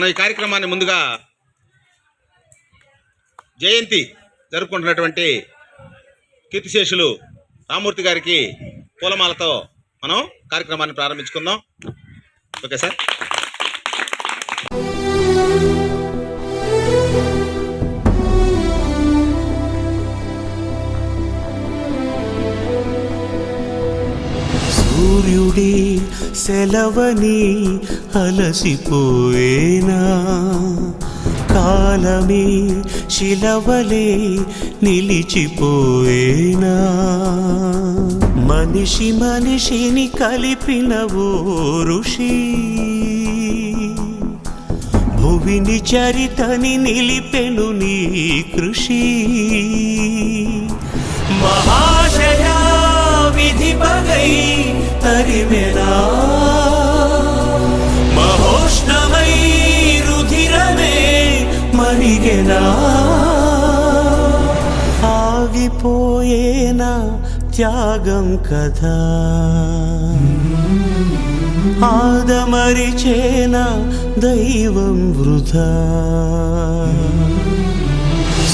మనం ఈ కార్యక్రమాన్ని ముందుగా జయంతి జరుపుకుంటున్నటువంటి కీర్తిశేషులు రామూర్తి గారికి పూలమాలతో మనం కార్యక్రమాన్ని ప్రారంభించుకుందాం. Okay sir. సూర్యుడి సెలవని అలసిపోయేనా, కాలమే శిలవలే నిలిచిపోయేనా, మనిషి మనిషిని కలిపిన ఓ ఋషి, భువిని చరితని నిలిపెను నీ కృషి. మహాశయా విధి పగై తరిమెనా, మహోష్ణమై రుధిరమే మరిగెనా, ఆగిపోయేనా త్యాగం కదా, ఆదమరిచేనా దైవం వృధా.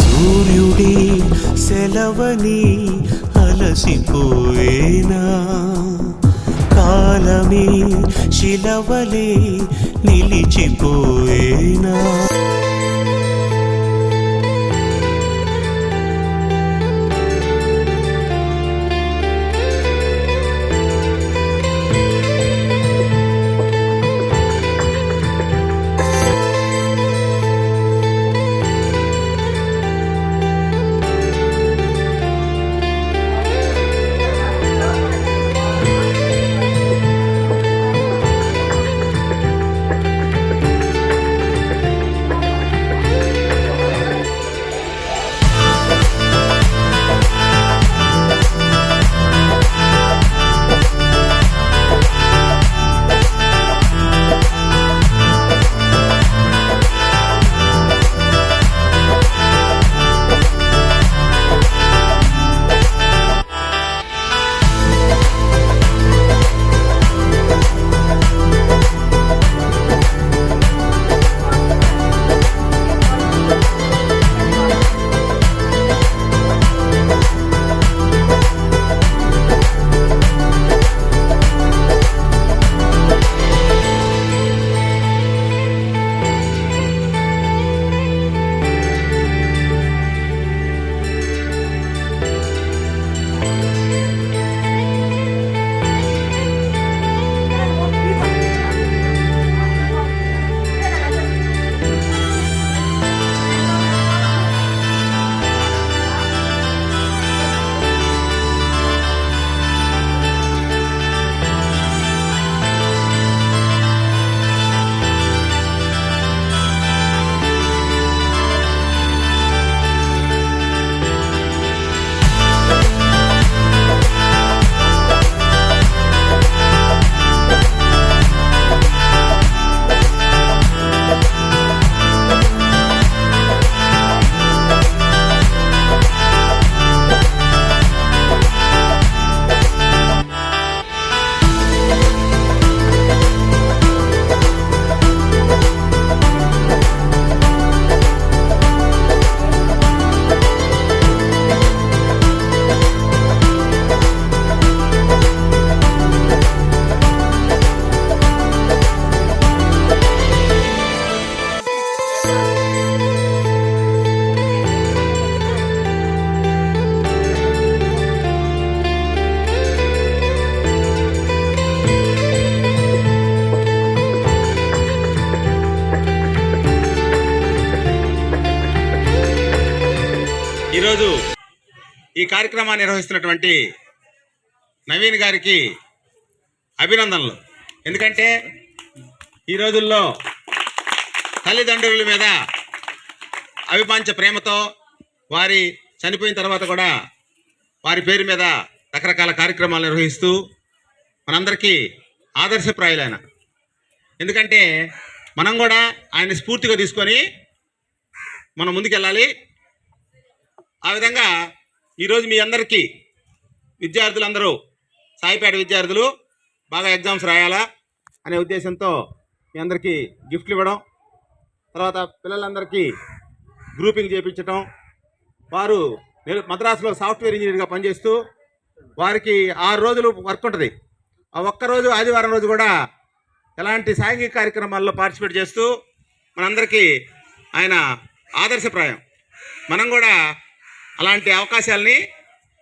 సూర్యుడి సెలవని అలసిపోయేనా, కాలమే శిలవలే నిలిచిపోయేనా. ఈరోజు ఈ కార్యక్రమాన్ని నిర్వహిస్తున్నటువంటి నవీన్ గారికి అభినందనలు. ఎందుకంటే ఈ రోజుల్లో తల్లిదండ్రుల మీద అవిపాంచ ప్రేమతో వారి చనిపోయిన తర్వాత కూడా వారి పేరు మీద రకరకాల కార్యక్రమాలు నిర్వహిస్తూ మనందరికీ ఆదర్శప్రాయులైన. ఎందుకంటే మనం కూడా ఆయన స్ఫూర్తిగా తీసుకొని మనం ముందుకెళ్ళాలి. ఆ విధంగా ఈరోజు మీ అందరికీ విద్యార్థులందరూ సాయిపేట విద్యార్థులు బాగా ఎగ్జామ్స్ రాయాలా అనే ఉద్దేశంతో మీ అందరికీ గిఫ్ట్లు ఇవ్వడం, తర్వాత పిల్లలందరికీ గ్రూపింగ్ చేయించటం, వారు మద్రాసులో సాఫ్ట్వేర్ ఇంజనీర్గా పనిచేస్తూ వారికి 6 రోజులు వర్క్ ఉంటుంది. ఆ ఒక్కరోజు ఆదివారం రోజు కూడా ఎలాంటి సాంఘిక కార్యక్రమాల్లో పార్టిసిపేట్ చేస్తూ మనందరికీ ఆయన ఆదర్శప్రాయం. మనం కూడా అలాంటి అవకాశాలని,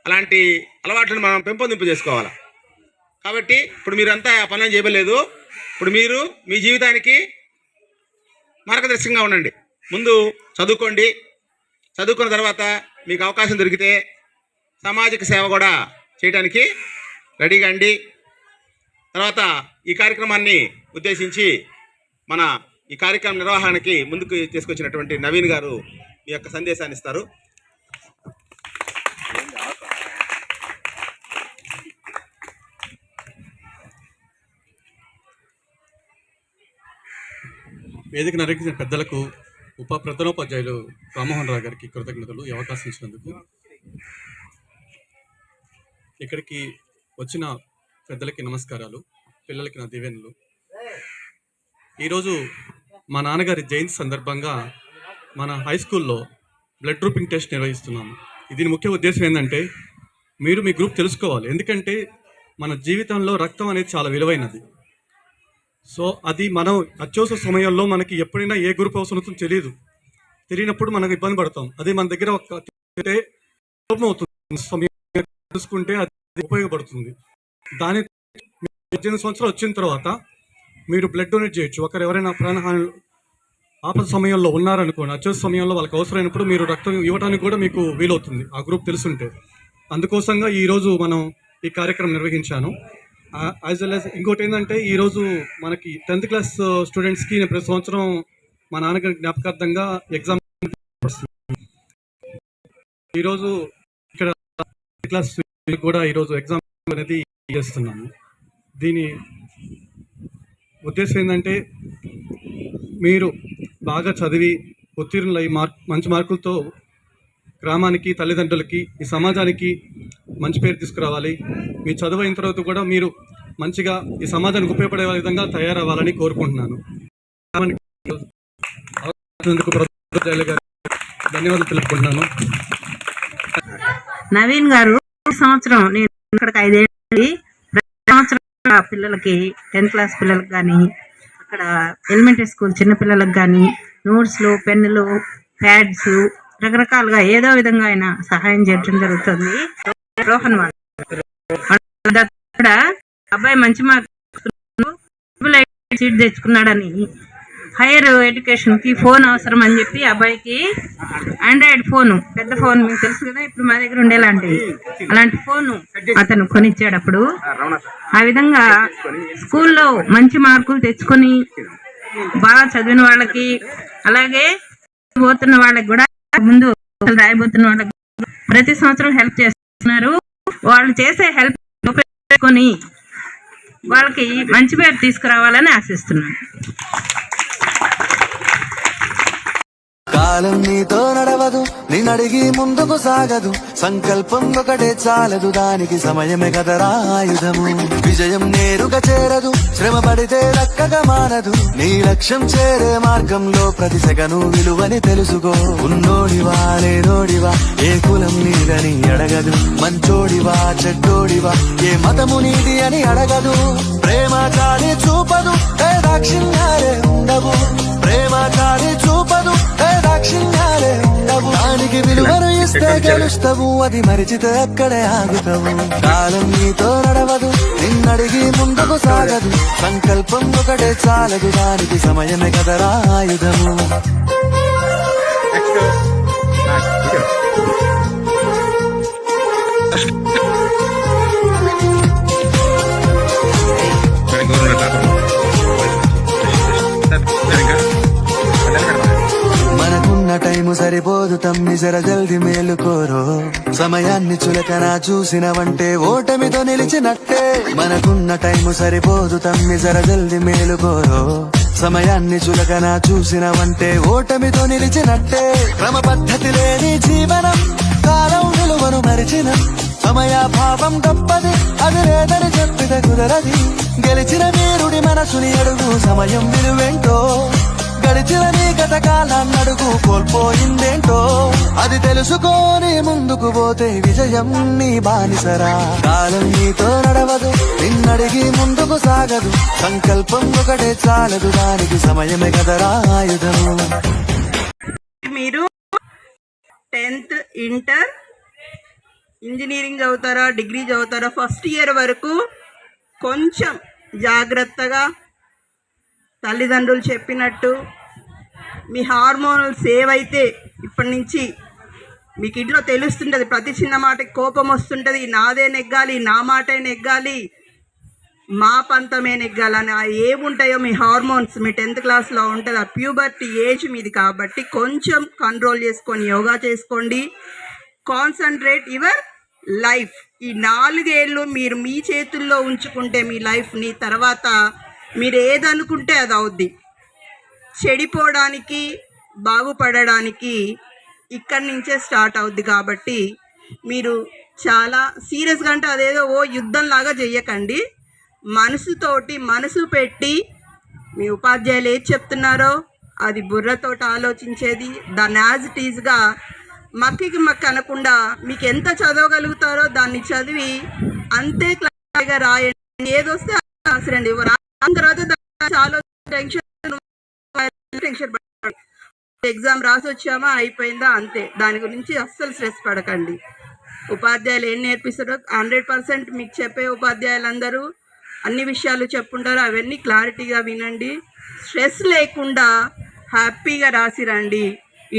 అలాంటి అలవాట్లను మనం పెంపొందింపు చేసుకోవాలి. కాబట్టి ఇప్పుడు మీరంతా ఆ పనులు చేయలేదు. ఇప్పుడు మీరు మీ జీవితానికి మార్గదర్శకంగా ఉండండి. ముందు చదువుకోండి. చదువుకున్న తర్వాత మీకు అవకాశం దొరికితే సామాజిక సేవ కూడా చేయడానికి రెడీగా అండి. తర్వాత ఈ కార్యక్రమాన్ని ఉద్దేశించి ఈ కార్యక్రమం నిర్వహణకి ముందుకు తీసుకొచ్చినటువంటి నవీన్ గారు మీ యొక్క సందేశాన్ని ఇస్తారు. వేదిక నరికిన పెద్దలకు, ప్రధానోపాధ్యాయులు రామ్మోహన్ రావు గారికి కృతజ్ఞతలు ఈ అవకాశం ఇచ్చినందుకు. ఇక్కడికి వచ్చిన పెద్దలకి నమస్కారాలు, పిల్లలకి నా దీవెనలు. ఈరోజు మా నాన్నగారి జయంతి సందర్భంగా మన హై స్కూల్లో బ్లడ్ గ్రూపింగ్ టెస్ట్ నిర్వహిస్తున్నాము. దీని ముఖ్య ఉద్దేశం ఏంటంటే మీరు మీ గ్రూప్ తెలుసుకోవాలి. ఎందుకంటే మన జీవితంలో రక్తం అనేది చాలా విలువైనది. సో అది మనం అత్యవసర సమయంలో మనకి ఎప్పుడైనా ఏ గ్రూప్ అవసరం తెలియనప్పుడు మనకు ఇబ్బంది పడతాం. అదే మన దగ్గర అవుతుంది తెలుసుకుంటే అది ఉపయోగపడుతుంది. దాని 18 సంవత్సరాలు వచ్చిన తర్వాత మీరు బ్లడ్ డొనేట్ చేయొచ్చు. ఎవరైనా ప్రాణహాని ఆపద సమయంలో ఉన్నారనుకోండి, అత్యవసర సమయంలో వాళ్ళకి అవసరమైనప్పుడు మీరు రక్తం ఇవ్వడానికి కూడా మీకు వీలవుతుంది ఆ గ్రూప్ తెలుసుంటే. అందుకోసంగా ఈరోజు మనం ఈ కార్యక్రమం నిర్వహించాను. యాజ్ వెల్ యాజ్ ఇంకోటి ఏంటంటే ఈరోజు మనకి 10th క్లాస్ స్టూడెంట్స్కి ప్రతి సంవత్సరం మా నాన్నగారి జ్ఞాపకార్థంగా ఎగ్జామ్ వస్తుంది. ఈరోజు ఇక్కడ క్లాస్ కూడా ఈరోజు ఎగ్జామ్ అనేది చేస్తున్నాను. దీని ఉద్దేశం ఏంటంటే మీరు బాగా చదివి ఉత్తీర్ణులై మంచి మార్కులతో గ్రామానికి, తల్లిదండ్రులకి, ఈ సమాజానికి మంచి పేరు తీసుకురావాలి. మీ చదువు అయిన తర్వాత కూడా మీరు మంచిగా ఈ సమాజానికి ఉపయోగపడే విధంగా తయారవ్వాలని కోరుకుంటున్నాను. ధన్యవాదాలు తెలుపుకుంటున్నాను. నవీన్ గారు సంవత్సరం నేను ఇక్కడికి 5 ఏళ్ళకి ప్రతి సంవత్సరం పిల్లలకి 10th క్లాస్ పిల్లలకు కానీ, అక్కడ ఎలిమెంటరీ స్కూల్ చిన్న పిల్లలకు కానీ నోట్స్లు, పెన్నులు, ప్యాడ్స్ రకరకాలుగా ఏదో విధంగా ఆయన సహాయం చేయడం జరుగుతుంది. రోహన్ కూడా అబ్బాయి మంచి మార్కులు సీట్ తెచ్చుకున్నాడని హైయర్ ఎడ్యుకేషన్ కి ఫోన్ అవసరం అని చెప్పి అబ్బాయికి ఆండ్రాయిడ్ ఫోను, పెద్ద ఫోన్ మీకు తెలుసు కదా, ఇప్పుడు మా దగ్గర ఉండేలాంటివి అలాంటి ఫోను అతను కొనిచ్చాడు. అప్పుడు ఆ విధంగా స్కూల్లో మంచి మార్కులు తెచ్చుకొని బాగా చదివిన వాళ్ళకి, అలాగే పోతున్న వాళ్ళకి కూడా, ముందు రాయబోతున్న వాళ్ళకి ప్రతి సంవత్సరం హెల్ప్ చేస్తున్నారు. వాళ్ళు చేసే హెల్ప్ ఉపయోగించుకొని వాళ్ళకి మంచి పేరు తీసుకురావాలని ఆశిస్తున్నాను. కాలం నీతో నడవదు, నిన్నడిగి ముందుకు సాగదు, సంకల్పం ఒకటే చాలదు, దానికి సమయమే కదరా ఆయుధము. విజయం నేరుగా చేరదు, శ్రమ పడితే దక్కగా మారదు, నీ లక్ష్యం చేరే మార్గంలో ప్రతి సెకను విలువని తెలుసుకో. ఉన్నోడివా లేనోడివా, ఏ కులం నీదని అడగదు, మంచోడివా చెడ్డోడివా, ఏ మతము నీది అని అడగదు. ప్రేమ చాలి చూపదు, దాక్షిణ్యాలే ఉండవు, ప్రేమ చాలి చూపదు, దాక్షిణ్యాలే ఉండవు, దానికి విలువను ఇస్తే గెలుస్తావు, అది మరిచితే అక్కడే ఆగుతావు. కాలం నీతో నడవదు, నిన్నడిగి ముందుకు సాగదు, సంకల్పం ఒకటే చాలదు, దానికి సమయమే కదరా ఆయుధము. మనకున్న టైము సరిపోదు తమ్మి, జర జల్ది మేలుకోరో, సమయాన్ని చులకన చూసినవంటే ఓటమితో నిలిచినట్టే. మనకున్న టైము సరిపోదు తమ్మి, జర జల్ది మేలుకోరో, సమయాన్ని చులకన చూసినవంటే ఓటమితో నిలిచినట్టే. క్రమ పద్ధతి లేని జీవనం, కాలం విలువను మరిచిన, సమయాభావం తప్పది, అది లేదని చెప్పితే కుదరది. గెలిచిన వీరుడి మనసుని అడుగు, సమయం విలువేంటో గడిచిన నీ గత కాలాన్నడుగు కోల్పోయిందేంటో అది తెలుసుకొని ముందుకు పోతే విజయం నీ బానిసరా. కాలం నీతో నడవదు, నిన్నడిగి ముందుకు సాగదు, సంకల్పం ఒకటే చాలదు, దానికి సమయమే కదరా ఆయుధము. మీరు 10th ఇంటర్ ఇంజనీరింగ్ చదువుతారా, డిగ్రీ చదువుతారా, ఫస్ట్ ఇయర్ వరకు కొంచెం జాగ్రత్తగా తల్లిదండ్రులు చెప్పినట్టు మీ హార్మోనల్ సేవ్ అయితే ఇప్పటి నుంచి మీకు ఇంట్లో తెలుస్తుంటుంది. ప్రతి చిన్న మాటకి కోపం వస్తుంటుంది, నాదే నెగ్గాలి, నా మాటే నెగ్గాలి, మా పంతమే నెగ్గాలని ఏముంటాయో మీ హార్మోన్స్ మీ 10th క్లాస్లో ఉంటుంది. ఆ ప్యూబర్టీ ఏజ్ మీది కాబట్టి కొంచెం కంట్రోల్ చేసుకొని యోగా చేసుకోండి. Concentrate your life. ఈ 4 ఏళ్ళు మీరు మీ చేతుల్లో ఉంచుకుంటే మీ లైఫ్ని తర్వాత మీరు ఏదనుకుంటే అది అవుద్ది. చెడిపోవడానికి బాగుపడడానికి ఇక్కడి నుంచే స్టార్ట్ అవుద్ది. కాబట్టి మీరు చాలా సీరియస్గా అంటే అదేదో యుద్ధంలాగా చెయ్యకండి. మనసుతోటి మనసు పెట్టి మీ ఉపాధ్యాయులు ఏది చెప్తున్నారో అది బుర్రతోటి ఆలోచించేది, దాన్ని యాజ్ ఇట్ ఈజ్గా మక్కికి మక్కి అనకుండా మీకు ఎంత చదవగలుగుతారో దాన్ని చదివి అంతే క్లాస్గా రాయండి. ఏదొస్తే రాసిరండి. రాసిన తర్వాత చాలా టెన్షన్ ఎగ్జామ్ రాసి వచ్చామా అయిపోయిందా అంతే. దాని గురించి అస్సలు స్ట్రెస్ పడకండి. ఉపాధ్యాయులు ఏం నేర్పిస్తారో 100% మీకు చెప్పే ఉపాధ్యాయులందరూ అన్ని విషయాలు చెప్పుంటారు. అవన్నీ క్లారిటీగా వినండి. స్ట్రెస్ లేకుండా హ్యాపీగా రాసిరండి.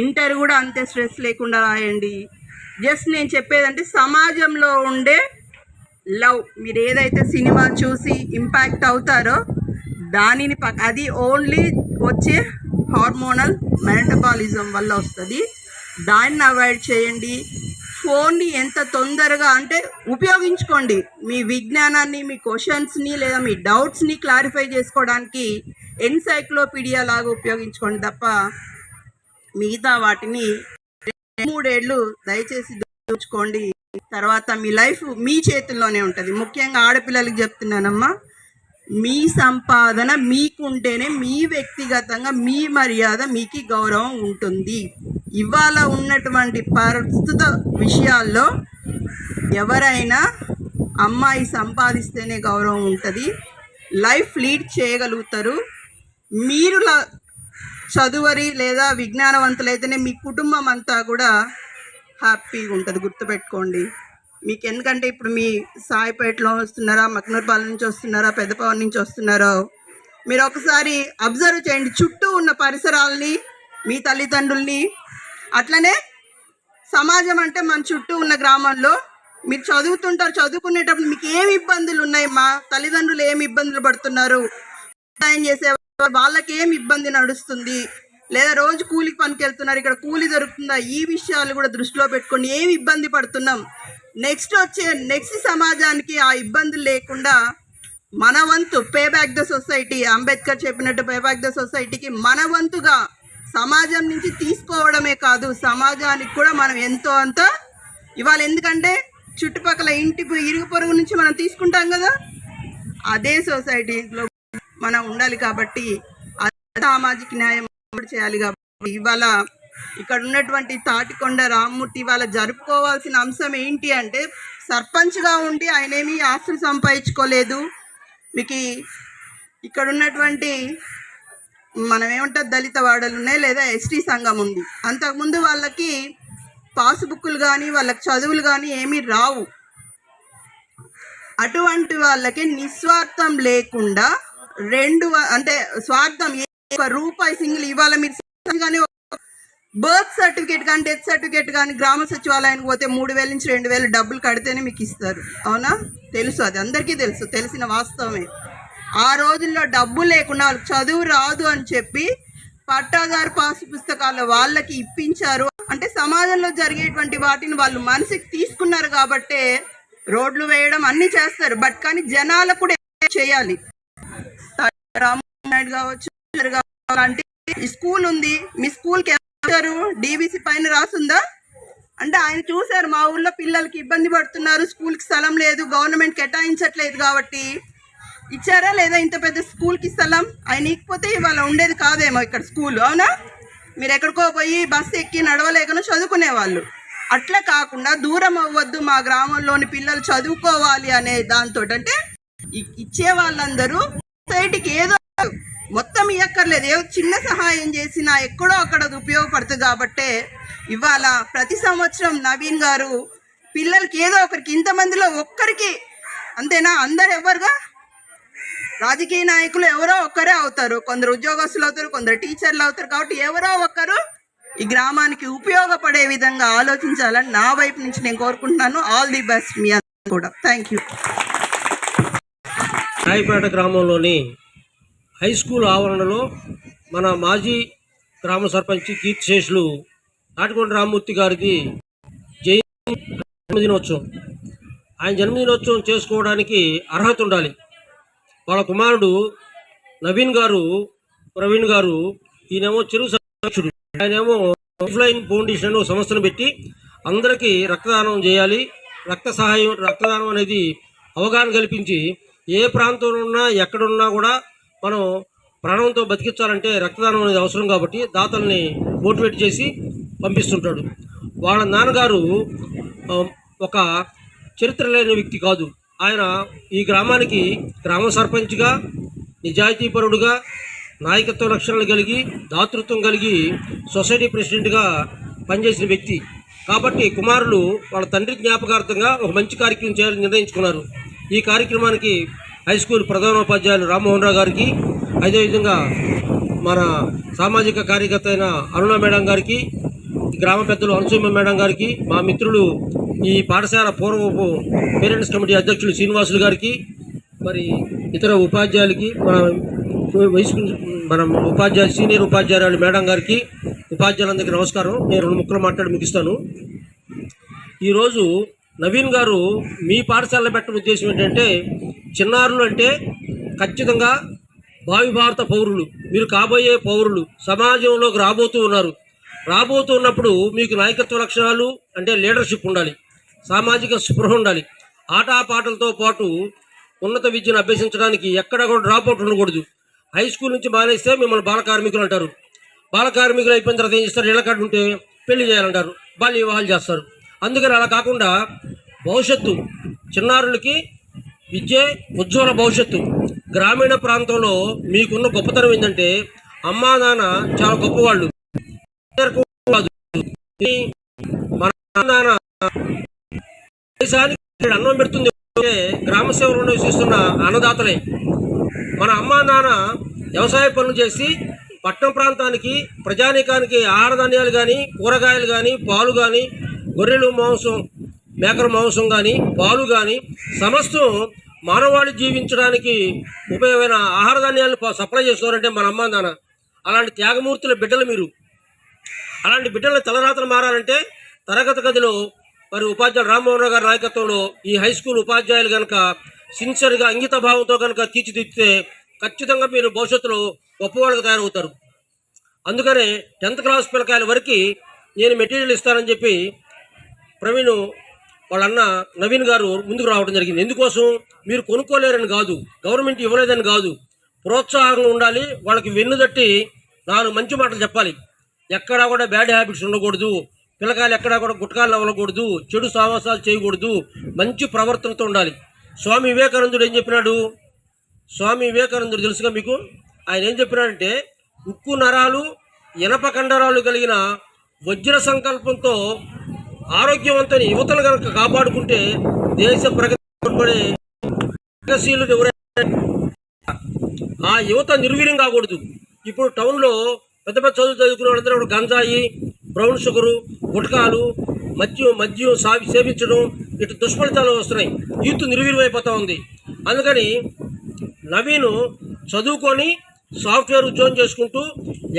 ఇంటర్ కూడా అంతే స్ట్రెస్ లేకుండా రాయండి. జస్ట్ నేను చెప్పేదంటే సమాజంలో ఉండే లవ్, మీరు ఏదైతే సినిమా చూసి ఇంపాక్ట్ అవుతారో దానిని అది ఓన్లీ వచ్చే హార్మోనల్ మెటబాలిజం వల్ల వస్తుంది. దాన్ని అవాయిడ్ చేయండి. ఫోన్ని ఎంత తొందరగా అంటే ఉపయోగించుకోండి. మీ విజ్ఞానాన్ని, మీ క్వశ్చన్స్ని లేదా మీ డౌట్స్ని క్లారిఫై చేసుకోవడానికి ఎన్సైక్లోపీడియా లాగా ఉపయోగించుకోండి తప్ప మిగతా వాటిని 3 ఏళ్ళు దయచేసి దోచుకోండి. తర్వాత మీ లైఫ్ మీ చేతుల్లోనే ఉంటుంది. ముఖ్యంగా ఆడపిల్లలకి చెప్తున్నానమ్మా, మీ సంపాదన మీకుంటేనే మీ వ్యక్తిగతంగా మీ మర్యాద మీకు గౌరవం ఉంటుంది. ఇవాళ ఉన్నటువంటి ప్రస్తుత విషయాల్లో ఎవరైనా అమ్మాయి సంపాదిస్తేనే గౌరవం ఉంటుంది, లైఫ్ లీడ్ చేయగలుగుతారు. మీరు చదువరి లేదా విజ్ఞానవంతులైతేనే మీ కుటుంబం అంతా కూడా హ్యాపీగా ఉంటుంది. గుర్తుపెట్టుకోండి. మీకు ఎందుకంటే ఇప్పుడు మీ సాయిపేటలో వస్తున్నారా, మక్నూర్పాలెం నుంచి వస్తున్నారా, పెద్దపవన్ నుంచి వస్తున్నారో మీరు ఒకసారి అబ్జర్వ్ చేయండి. చుట్టూ ఉన్న పరిసరాలని, మీ తల్లిదండ్రుల్ని, అట్లనే సమాజం అంటే మన చుట్టూ ఉన్న గ్రామంలో మీరు చదువుతుంటారు. చదువుకునేటప్పుడు మీకు ఏమి ఇబ్బందులు ఉన్నాయి, మా తల్లిదండ్రులు ఏమి ఇబ్బందులు పడుతున్నారు, ఏం చేసే వాళ్ళకి ఏమి ఇబ్బంది నడుస్తుంది, లేదా రోజు కూలికి పనికి వెళ్తున్నారు, ఇక్కడ కూలి దొరుకుతుందా, ఈ విషయాలు కూడా దృష్టిలో పెట్టుకొని ఏమి ఇబ్బంది పడుతున్నాం, నెక్స్ట్ సమాజానికి ఆ ఇబ్బందులు లేకుండా మన వంతు pay back the society, Ambedkar చెప్పినట్టు పే బ్యాక్ ద సొసైటీకి మన వంతుగా సమాజం నుంచి తీసుకోవడమే కాదు సమాజానికి కూడా మనం ఎంతో అంత ఇవాళ. ఎందుకంటే చుట్టుపక్కల ఇంటి ఇరుగు పొరుగు నుంచి మనం తీసుకుంటాం కదా, అదే సొసైటీలో మనం ఉండాలి. కాబట్టి సామాజిక న్యాయం చేయాలి. కాబట్టి ఇవాళ ఇక్కడ ఉన్నటువంటి తాటికొండ రామ్మూర్తి ఇవాళ జరుపుకోవాల్సిన అంశం ఏంటి అంటే, సర్పంచ్గా ఉండి ఆయన ఏమీ ఆస్తులు సంపాదించుకోలేదు. మీకు ఇక్కడ ఉన్నటువంటి మనం ఏమంటారు దళిత వాడలు ఉన్నాయి, లేదా ఎస్టీ సంఘం ఉంది. అంతకుముందు వాళ్ళకి పాస్బుక్లు కానీ వాళ్ళకి చదువులు కానీ ఏమీ రావు. అటువంటి వాళ్ళకి నిస్వార్థం లేకుండా అంటే స్వార్థం రూపాయి సింగిల్ ఇవాళ మీరు కానీ బర్త్ సర్టిఫికేట్ కానీ డెత్ సర్టిఫికేట్ కానీ గ్రామ సచివాలయానికి పోతే 3,000 నుంచి 2,000 డబ్బులు కడితేనే మీకు ఇస్తారు. అవునా? తెలుసు, అది అందరికీ తెలుసు, తెలిసిన వాస్తవమే. ఆ రోజుల్లో డబ్బు లేకుండా వాళ్ళకి చదువు రాదు అని చెప్పి పట్టాదారు పాసు పుస్తకాలు వాళ్ళకి ఇప్పించారు. అంటే సమాజంలో జరిగేటువంటి వాటిని వాళ్ళు మనసుకి తీసుకున్నారు కాబట్టే రోడ్లు వేయడం అన్నీ చేస్తారు. బట్ కానీ జనాలకు కూడా చేయాలి. రామనాయుడు కావచ్చు, అంటే స్కూల్ ఉంది, మీ స్కూల్కి ఎవరు డీబీసీ పైన రాసుందా అంటే ఆయన చూశారు మా ఊళ్ళో పిల్లలకి ఇబ్బంది పడుతున్నారు, స్కూల్కి స్థలం లేదు, గవర్నమెంట్ కేటాయించట్లేదు కాబట్టి ఇచ్చారా లేదా? ఇంత పెద్ద స్కూల్కి స్థలం ఆయన ఇకపోతే ఇవాళ ఉండేది కాదేమో ఇక్కడ స్కూల్, అవునా? మీరు ఎక్కడికో పోయి బస్సు ఎక్కి నడవలేకనో చదువుకునే వాళ్ళు. అట్లా కాకుండా దూరం అవ్వద్దు, మా గ్రామంలోని పిల్లలు చదువుకోవాలి అనే దాంతో, అంటే ఇచ్చే వాళ్ళందరూ సొసైటీకి ఏదో మొత్తం ఇవ్వక్కర్లేదు, ఏదో చిన్న సహాయం చేసినా ఎక్కడో అక్కడ అది ఉపయోగపడుతుంది. కాబట్టే ఇవాళ ప్రతి సంవత్సరం నవీన్ గారు పిల్లలకి ఏదో ఒకరికి, ఇంతమందిలో ఒక్కరికి, అంతేనా? అందరు ఎవరుగా రాజకీయ నాయకులు ఎవరో ఒక్కరే అవుతారు, కొందరు ఉద్యోగస్తులు అవుతారు, కొందరు టీచర్లు అవుతారు. కాబట్టి ఎవరో ఒక్కరు ఈ గ్రామానికి ఉపయోగపడే విధంగా ఆలోచించాలని నా వైపు నుంచి నేను కోరుకుంటున్నాను. ఆల్ ది బెస్ట్ మీ అందరూ కూడా. Thank you. రాయపేట గ్రామంలోని హై స్కూల్ ఆవరణలో మన మాజీ గ్రామ సర్పంచ్ కీర్తిశేషులు నాటికొండ రామ్మూర్తి గారిది జన్మదినోత్సవం. ఆయన జన్మదినోత్సవం చేసుకోవడానికి అర్హత ఉండాలి. వాళ్ళ కుమారుడు ప్రవీణ్ గారు ఈయనేమో చెరువు సర్పంచుడు, ఆయనేమో లైఫ్ ఫౌండేషన్ సంస్థను పెట్టి అందరికీ రక్తదానం చేయాలి. రక్తదానం అనేది అవగాహన కల్పించి ఏ ప్రాంతంలో ఉన్నా ఎక్కడున్నా కూడా మనం ప్రాణంతో బతికించాలంటే రక్తదానం అనేది అవసరం. కాబట్టి దాతల్ని మోటివేట్ చేసి పంపిస్తుంటాడు. వాళ్ళ నాన్నగారు ఒక చరిత్ర లేని వ్యక్తి కాదు. ఆయన ఈ గ్రామానికి గ్రామ సర్పంచ్గా, నిజాయితీపరుడుగా, నాయకత్వ లక్షణాలు కలిగి, దాతృత్వం కలిగి సొసైటీ ప్రెసిడెంట్గా పనిచేసిన వ్యక్తి. కాబట్టి కుమారులు వాళ్ళ తండ్రి జ్ఞాపకార్థంగా ఒక మంచి కార్యక్రమం చేయాలని నిర్ణయించుకున్నారు. ఈ కార్యక్రమానికి హై స్కూల్ ప్రధానోపాధ్యాయులు రామ్మోహన్ రావు గారికి, అదేవిధంగా మన సామాజిక కార్యకర్త అయిన అరుణ మేడం గారికి, గ్రామ పెద్దలు అనసూయ మేడం గారికి, మా మిత్రులు ఈ పాఠశాల పూర్వపు పేరెంట్స్ కమిటీ అధ్యక్షులు శ్రీనివాసులు గారికి, మరి ఇతర ఉపాధ్యాయులకి, మన సీనియర్ ఉపాధ్యాయులు మేడం గారికి, ఉపాధ్యాయులందరికీ నమస్కారం. నేను 2 ముక్కలు మాట్లాడి ముగిస్తాను. ఈరోజు నవీన్ గారు మీ పాఠశాలలో పెట్టడం ఉద్దేశం ఏంటంటే, చిన్నారులు అంటే ఖచ్చితంగా భావి భారత పౌరులు, మీరు కాబోయే పౌరులు, సమాజంలోకి రాబోతున్నప్పుడు మీకు నాయకత్వ లక్షణాలు అంటే లీడర్షిప్ ఉండాలి, సామాజిక స్పృహ ఉండాలి. ఆటపాటలతో పాటు ఉన్నత విద్యను అభ్యసించడానికి ఎక్కడ కూడా డ్రాప్అవుట్ ఉండకూడదు. హై స్కూల్ నుంచి మానేస్తే మిమ్మల్ని బాల కార్మికులు అంటారు. బాల కార్మికులు అయిపోయిన తర్వాత ఏం చేస్తారు? ఇళ్ళకాడ ఉంటే పెళ్లి చేయాలంటారు, బాల్య వివాహాలు చేస్తారు. అందుకని అలా కాకుండా భవిష్యత్తు చిన్నారులకి విద్యే ఉజ్వల భవిష్యత్తు. గ్రామీణ ప్రాంతంలో మీకున్న గొప్పతనం ఏంటంటే అమ్మా నాన్న చాలా గొప్పవాళ్ళు. మన నాన్న దేశానికి అన్నం పెడుతుంది గ్రామ సేవలో నివసిస్తున్న అన్నదాతలే. మన అమ్మా నాన్న వ్యవసాయ పనులు చేసి పట్టణ ప్రాంతానికి, ప్రజానీకానికి ఆహార ధాన్యాలు కానీ, కూరగాయలు కానీ, పాలు కానీ, గొర్రెలు మాంసం, మేకల మాంసం కానీ, పాలు కానీ సమస్తం మానవాళి జీవించడానికి ఉపయోగమైన ఆహార ధాన్యాలను సప్లై చేస్తున్నారంటే మన అమ్మా నాన్న. అలాంటి త్యాగమూర్తుల బిడ్డలు మీరు. అలాంటి బిడ్డల తలరాతలు మారాలంటే తరగతి గదిలో మరి ఉపాధ్యాయులు రామ్మోహన్ రావు గారి నాయకత్వంలో ఈ హై స్కూల్ ఉపాధ్యాయులు కనుక సిన్సియర్గా, అంకిత భావంతో కనుక తీర్చిదిద్దితే ఖచ్చితంగా మీరు భవిష్యత్తులో గొప్పవాళ్ళకి తయారవుతారు. అందుకనే 10th క్లాస్ పిల్లకాయల వరకు నేను మెటీరియల్ ఇస్తానని చెప్పి ప్రవీణ్ వాళ్ళ అన్న నవీన్ గారు ముందుకు రావడం జరిగింది. ఎందుకోసం? మీరు కొనుక్కోలేరని కాదు, గవర్నమెంట్ ఇవ్వలేదని కాదు, ప్రోత్సాహంగా ఉండాలి. వాళ్ళకి వెన్నుదట్టి 4 మంచి మాటలు చెప్పాలి. ఎక్కడా కూడా బ్యాడ్ హ్యాబిట్స్ ఉండకూడదు, పిల్లకాయలు ఎక్కడా కూడా గుట్కాలు అవ్వకూడదు, చెడు సావాసాలు చేయకూడదు, మంచి ప్రవర్తనతో ఉండాలి. స్వామి వివేకానందుడు ఏం చెప్పినాడు? స్వామి వివేకానందుడు తెలుసుగా మీకు? ఆయన ఏం చెప్పినాడంటే, ఉక్కు నరాలు, ఇనప కండరాలు కలిగిన వజ్ర సంకల్పంతో ఆరోగ్యవంతని యువతను కనుక కాపాడుకుంటే దేశ ప్రగతిశీలు ఎవరైనా ఆ యువత నిర్వీర్యం కాకూడదు. ఇప్పుడు టౌన్లో పెద్ద పెద్ద చదువులు చదువుకునే వాళ్ళందరూ కూడా గంజాయి, బ్రౌన్ షుగరు, గుట్కాలు, మద్యం సేవించడం, ఇటు దుష్ఫలితాలు వస్తున్నాయి. యూత్ నిర్వీర్యం అయిపోతూ ఉంది. అందుకని నవీను చదువుకొని సాఫ్ట్వేర్ ఉద్యోగం చేసుకుంటూ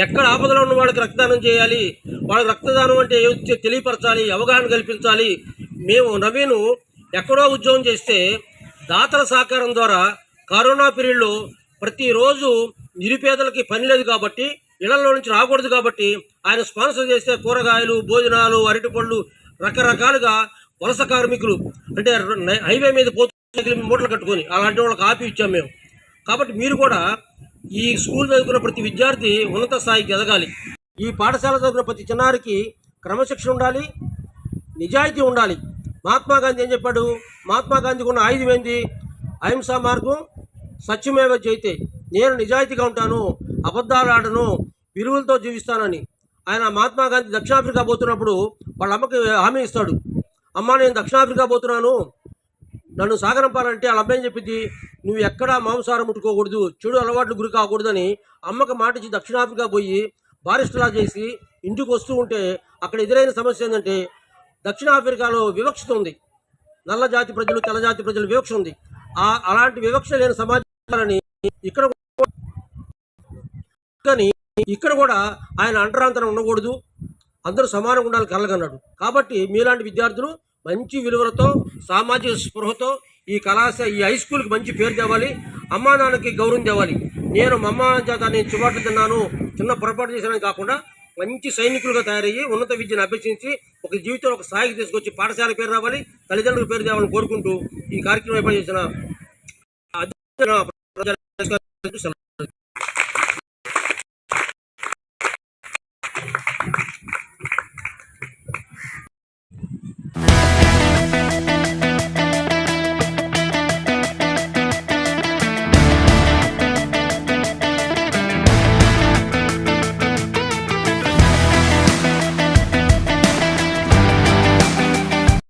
ఎక్కడ ఆపదలో ఉన్న వాళ్ళకి రక్తదానం చేయాలి, వాళ్ళకి రక్తదానం అంటే తెలియపరచాలి, అవగాహన కల్పించాలి. మేము నవీను ఎక్కడో ఉద్యోగం చేస్తే దాతల సహకారం ద్వారా కరోనా పీరియడ్లో ప్రతిరోజు నిరుపేదలకి పని లేదు కాబట్టి, ఇళ్లలో నుంచి రాకూడదు కాబట్టి ఆయన స్పాన్సర్ చేస్తే కూరగాయలు, భోజనాలు, అరటిపళ్ళు రకరకాలుగా వలస కార్మికులు అంటే హైవే మీద పోతూ మూటలు కట్టుకొని అలాంటి వాళ్ళకి ఆపి ఇచ్చాం మేము. కాబట్టి మీరు కూడా ఈ స్కూల్ చదువుకున్న ప్రతి విద్యార్థి ఉన్నత స్థాయికి ఎదగాలి. ఈ పాఠశాల చదువుకున్న ప్రతి చిన్నారికి క్రమశిక్షణ ఉండాలి, నిజాయితీ ఉండాలి. మహాత్మా గాంధీ ఏం చెప్పాడు? మహాత్మా గాంధీకి ఉన్న ఆయుధం ఏంది? అహింసా మార్గం, సత్యమేవ జయతే. నేను నిజాయితీగా ఉంటాను, అబద్ధాలు ఆడను, విలువలతో జీవిస్తానని. ఆయన మహాత్మా గాంధీ దక్షిణాఫ్రికా పోతున్నప్పుడు వాళ్ళ అమ్మకి హామీ ఇస్తాడు. అమ్మ నేను దక్షిణాఫ్రికా పోతున్నాను, నన్ను సాగనంపాలంటే వాళ్ళ అమ్మాయి చెప్పింది, నువ్వు ఎక్కడా మాంసాహారం ముట్టుకోకూడదు, చెడు అలవాట్లు గురి కాకూడదని అమ్మకి మాట ఇచ్చి దక్షిణాఫ్రికా పోయి బారిస్టర్లా చేసి ఇంటికి వస్తూ ఉంటే అక్కడ ఎదురైన సమస్య ఏంటంటే దక్షిణాఫ్రికాలో వివక్షత ఉంది. నల్ల జాతి ప్రజలు, తెల్ల జాతి ప్రజలు వివక్ష ఉంది. అలాంటి వివక్ష లేని సమాజాన్ని ఇక్కడ కూడా ఆయన అంటరాంతరం ఉండకూడదు, అందరూ సమానంగా ఉండాలని కలగన్నాడు. కాబట్టి మీలాంటి విద్యార్థులు మంచి విలువలతో, సామాజిక స్పృహతో ఈ ఈ హై స్కూల్కి మంచి పేరు తేవాలి, అమ్మా నాన్నకి గౌరవం తేవాలి. నేను మా అమ్మ చేత నేను చివాట్లు తిన్నాను, చిన్న పొరపాటు చేశానని కాకుండా మంచి సైనికులుగా తయారయ్యి ఉన్నత విద్యను అభ్యసించి ఒక జీవితంలో ఒక స్థాయికి తీసుకొచ్చి పాఠశాల పేరు రావాలి, తల్లిదండ్రుల పేరు తేవాలని కోరుకుంటూ ఈ కార్యక్రమం ఏర్పాటు చేసిన